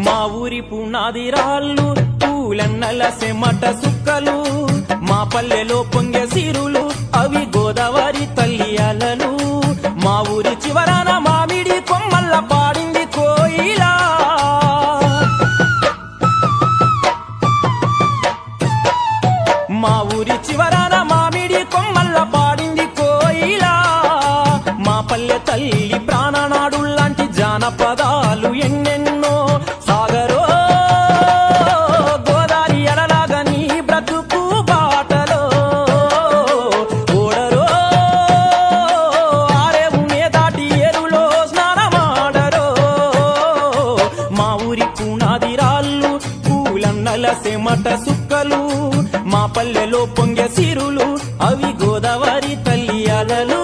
మా ఊరి పునాది రాళ్ళు పూలన్నల సెమట సుక్కలు మా పల్లెలో పొంగే సిరులు అవి గోదావరి తల్లి అలలు మా ఊరి చివరాన మామిడి కొమ్మల్ల పాడింది కోయిలా మా ఊరి చివరాన మామిడి కొమ్మల్ల పాడింది కోయిలా మా పల్లె తల్లి ప్రాణనాడు లాంటి జానపదాలు ఎన్నెన్నో సాగరో గోదారి ఎడలాగా నీ బ్రతుకు బాటలో ఓడరో ఆరేవునే దాటి ఎరులో స్నానమాడరో మా ఊరి పునాది రాళ్ళు పూలన్నల సెమట సుక్కలు మా పల్లెలో పొంగే సిరులు అవి గోదావరి తల్లి అలలు